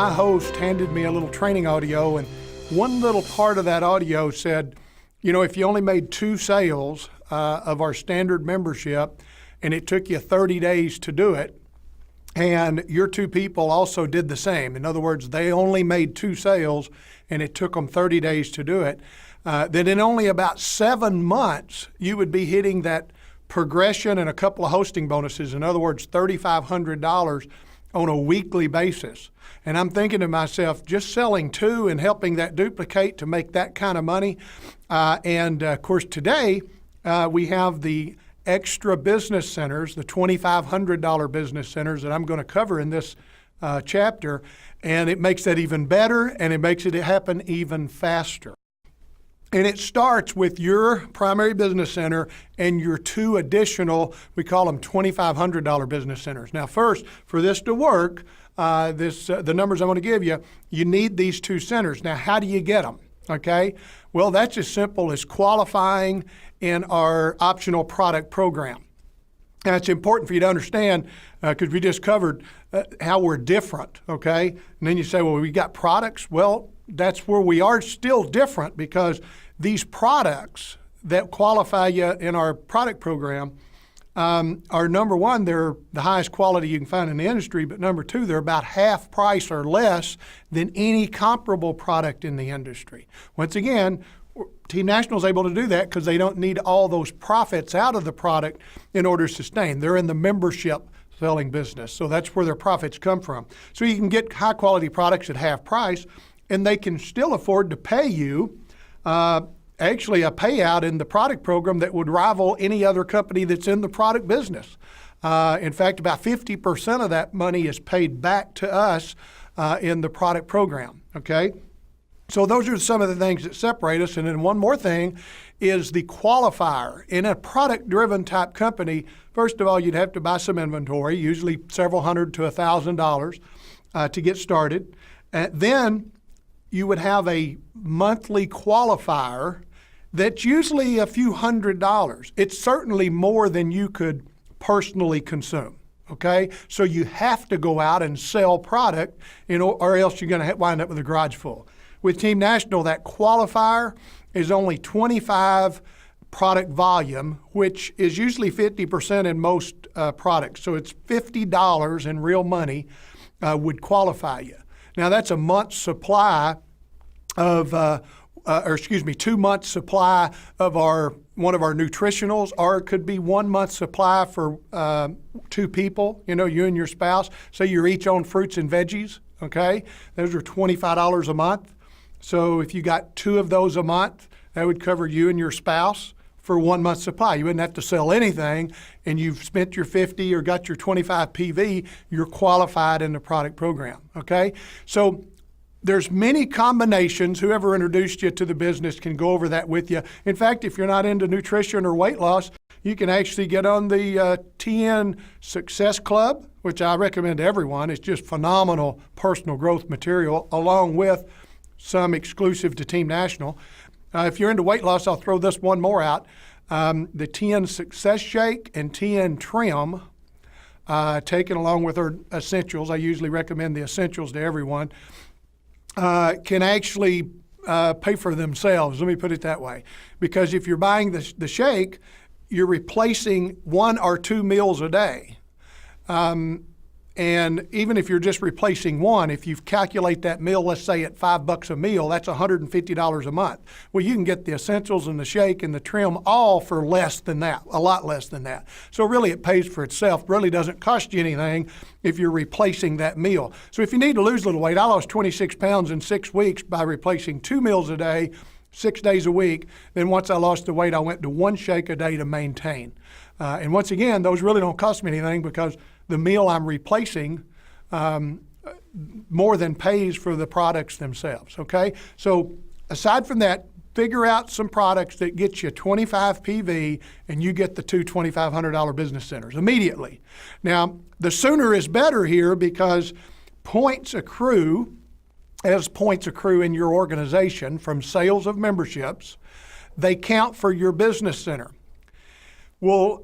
my host handed me a little training audio, and one little part of that audio said, if you only made 2 sales of our standard membership and it took you 30 days to do it, and your 2 people also did the same. In other words, they only made 2 sales and it took them 30 days to do it, then in only about 7 months, you would be hitting that progression and a couple of hosting bonuses. In other words, $3,500 on a weekly basis. And I'm thinking to myself, just selling 2 and helping that duplicate to make that kind of money. And of course, today we have the extra business centers, the $2,500 business centers that I'm going to cover in this chapter. And it makes that even better, and it makes it happen even faster. And it starts with your primary business center and your 2 additional, we call them $2,500 business centers. Now, first, for this to work, the numbers I'm going to give you, you need these 2 centers. Now, how do you get them? Okay? Well, that's as simple as qualifying in our optional product program. Now, it's important for you to understand, because we just covered how we're different, okay? And then you say, well, we got products. Well, that's where we are still different, because these products that qualify you in our product program are, number one, they're the highest quality you can find in the industry, but number 2, they're about half price or less than any comparable product in the industry. Once again, Team National is able to do that because they don't need all those profits out of the product in order to sustain. They're in the membership selling business, so that's where their profits come from. So you can get high quality products at half price, and they can still afford to pay you actually a payout in the product program that would rival any other company that's in the product business. In fact, about 50% of that money is paid back to us in the product program, okay? So those are some of the things that separate us. And then one more thing is the qualifier. In a product-driven type company, first of all, you'd have to buy some inventory, usually several hundred to $1,000 to get started. Then you would have a monthly qualifier that's usually a few $100s. It's certainly more than you could personally consume, okay? So you have to go out and sell product, or else you're going to wind up with a garage full. With Team National, that qualifier is only 25 product volume, which is usually 50% in most products. So it's $50 in real money would qualify you. Now that's a month's supply of, 2 months supply of one of our nutritionals, or it could be 1 month supply for 2 people, you and your spouse. Say you're each on fruits and veggies, okay? Those are $25 a month. So if you got 2 of those a month, that would cover you and your spouse for 1 month supply. You wouldn't have to sell anything, and you've spent your 50 or got your 25 PV, you're qualified in the product program, okay? So there's many combinations. Whoever introduced you to the business can go over that with you. In fact, if you're not into nutrition or weight loss, you can actually get on the TN Success Club, which I recommend to everyone. It's just phenomenal personal growth material, along with some exclusive to Team National. If you're into weight loss, I'll throw this one more out. The TN Success Shake and TN Trim, taken along with our essentials, I usually recommend the essentials to everyone, can actually pay for themselves. Let me put it that way. Because if you're buying the shake, you're replacing 1 or 2 meals a day. And even if you're just replacing 1, if you calculate that meal, let's say at $5 a meal, that's $150 a month. Well, you can get the essentials and the shake and the trim all for less than that, a lot less than that. So really it pays for itself, really doesn't cost you anything if you're replacing that meal. So if you need to lose a little weight, I lost 26 pounds in 6 weeks by replacing 2 meals a day, 6 days a week. Then once I lost the weight, I went to 1 shake a day to maintain. And once again, those really don't cost me anything, because the meal I'm replacing more than pays for the products themselves, okay? So aside from that, figure out some products that get you 25 PV, and you get the 2 $2,500 business centers immediately. Now, the sooner is better here, because points accrue, as points accrue in your organization from sales of memberships, they count for your business center. Well,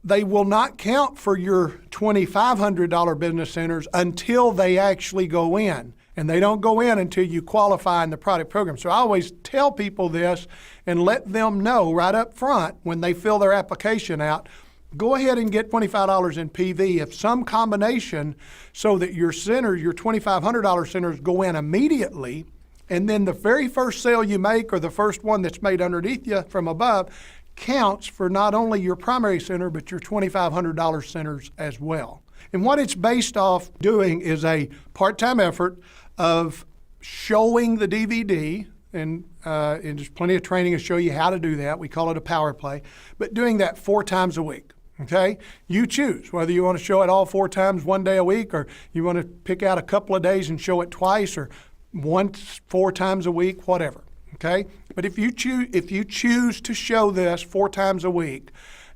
they will not count for your $2,500 business centers until they actually go in. and they don't go in until you qualify in the product program. So I always tell people this and let them know right up front when they fill their application out, go ahead and get $25 in PV if some combination so that your centers, your $2,500 centers go in immediately, and then the very first sale you make or the first one that's made underneath you from above counts for not only your primary center but your $2,500 centers as well. And what it's based off doing is a part-time effort of showing the DVD, and there's plenty of training to show you how to do that. We call it a power play, but doing that 4 times a week. Okay, you choose whether you want to show it all 4 times one day a week, or you want to pick out a couple of days and show it twice, or once 4 times a week, whatever. Okay, but if you choose to show this 4 times a week,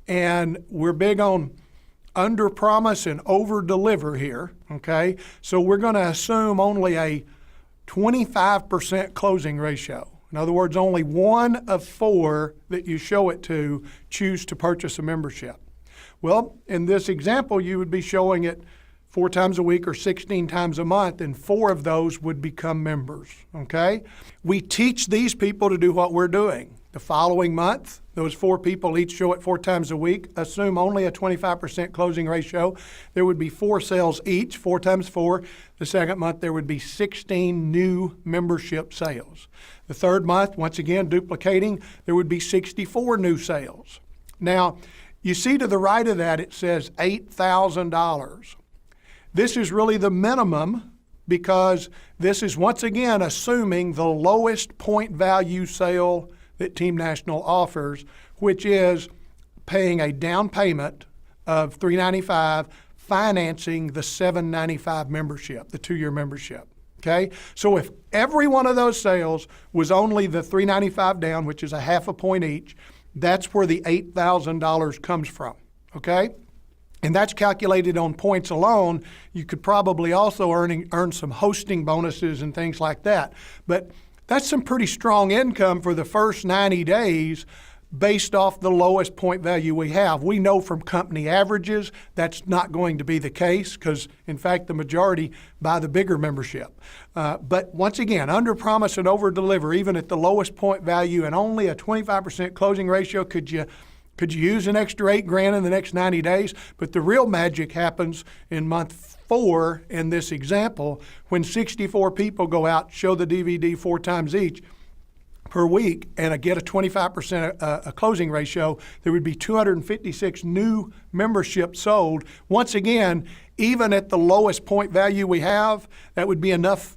and we're big on under promise and over deliver here. Okay, so we're going to assume only a 25% closing ratio. In other words, only 1 of 4 that you show it to choose to purchase a membership. Well, in this example, you would be showing it 4 times a week or 16 times a month, and 4 of those would become members, okay? We teach these people to do what we're doing. The following month, those 4 people each show it 4 times a week, assume only a 25% closing ratio. There would be 4 sales each, 4 times 4. The second month, there would be 16 new membership sales. The third month, once again, duplicating, there would be 64 new sales. Now, you see to the right of that, it says $8,000. This is really the minimum because this is once again assuming the lowest point value sale that Team National offers, which is paying a down payment of $395, financing the $795 membership, the 2-year membership. Okay, so if every one of those sales was only the $395 down, which is a half a point each, that's where the $8,000 comes from. Okay. And that's calculated on points alone. You could probably also earn some hosting bonuses and things like that. But that's some pretty strong income for the first 90 days based off the lowest point value we have. We know from company averages that's not going to be the case because, in fact, the majority buy the bigger membership. But once again, under promise and over deliver, even at the lowest point value and only a 25% closing ratio, could you use an extra $8,000 in the next 90 days? But the real magic happens in month 4 in this example when 64 people go out, show the DVD 4 times each per week, and get a 25% a closing ratio. There would be 256 new memberships sold. Once again, even at the lowest point value we have, that would be enough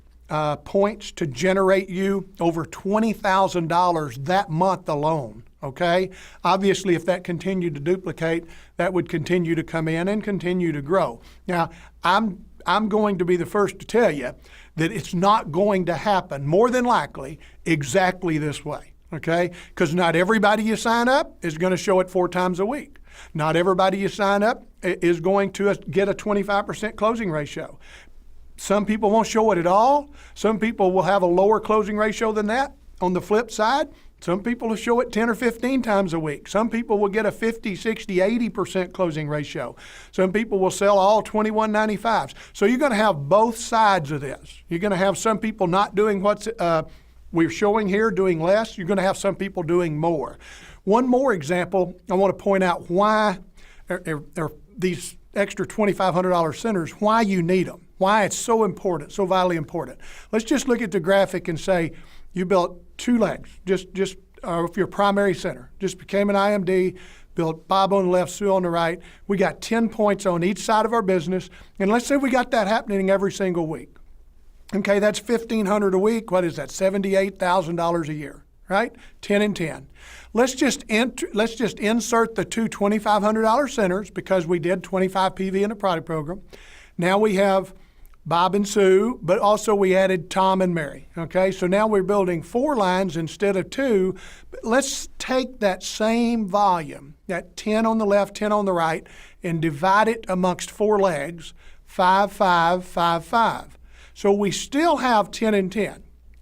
points to generate you over $20,000 that month alone. Okay? Obviously, if that continued to duplicate, that would continue to come in and continue to grow. Now, I'm going to be the first to tell you that it's not going to happen, more than likely, exactly this way. Okay? Because not everybody you sign up is going to show it 4 times a week. Not everybody you sign up is going to get a 25% closing ratio. Some people won't show it at all. Some people will have a lower closing ratio than that. On the flip side, some people will show it 10 or 15 times a week. Some people will get a 50, 60, 80% closing ratio. Some people will sell all 2195s. So you're going to have both sides of this. You're going to have some people not doing what we're showing here, doing less. You're going to have some people doing more. One more example, I want to point out why these extra $2,500 centers, why you need them, why it's so important, so vitally important. Let's just look at the graphic and say, you built 2 legs, just for your primary center. Just became an IMD, built Bob on the left, Sue on the right. We got 10 points on each side of our business. And let's say we got that happening every single week. Okay, that's $1,500 a week. What is that? $78,000 a year, right? 10 and 10. Let's just insert the 2 $2,500 centers because we did 25 PV in the product program. Now we have Bob and Sue, but also we added Tom and Mary. Okay, so now we're building 4 lines instead of 2. But let's take that same volume, that 10 on the left, 10 on the right, and divide it amongst 4 legs, 5, 5, 5, 5. So we still have 10 and 10,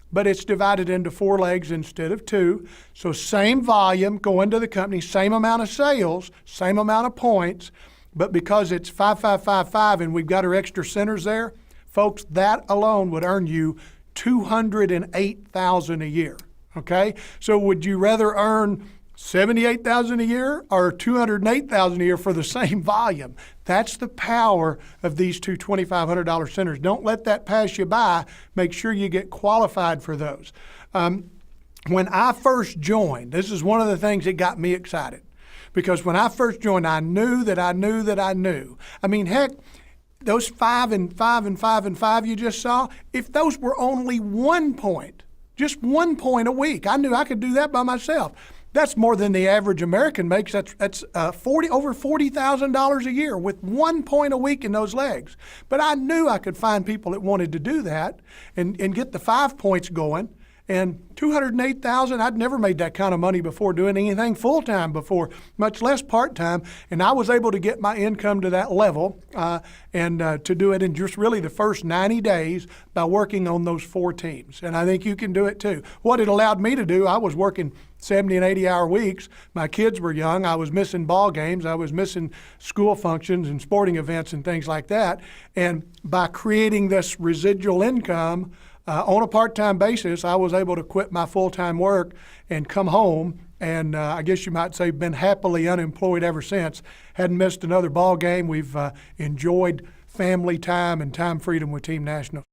but it's divided into 4 legs instead of 2. So same volume going to the company, same amount of sales, same amount of points, but because it's 5, 5, 5, 5, and we've got our extra centers there, Folks, that alone would earn you $208,000 a year. Okay? So would you rather earn $78,000 a year or $208,000 a year for the same volume? That's the power of these two $2,500 centers. Don't let that pass you by. Make sure you get qualified for those. When I first joined, this is one of the things that got me excited, because when I first joined, I knew that I knew that I knew. I mean, heck, those 5 and 5 and 5 and 5 you just saw, if those were only 1 point, just 1 point a week, I knew I could do that by myself. That's more than the average American makes. That's over $40,000 a year with 1 point a week in those legs. But I knew I could find people that wanted to do that and get the 5 points going. And $208,000, I'd never made that kind of money before doing anything full-time before, much less part-time. And I was able to get my income to that level and to do it in just really the first 90 days by working on those 4 teams. And I think you can do it too. What it allowed me to do, I was working 70 and 80-hour weeks. My kids were young. I was missing ball games. I was missing school functions and sporting events and things like that. And by creating this residual income, on a part-time basis, I was able to quit my full-time work and come home, and I guess you might say been happily unemployed ever since. Hadn't missed another ball game. We've enjoyed family time and time freedom with Team National.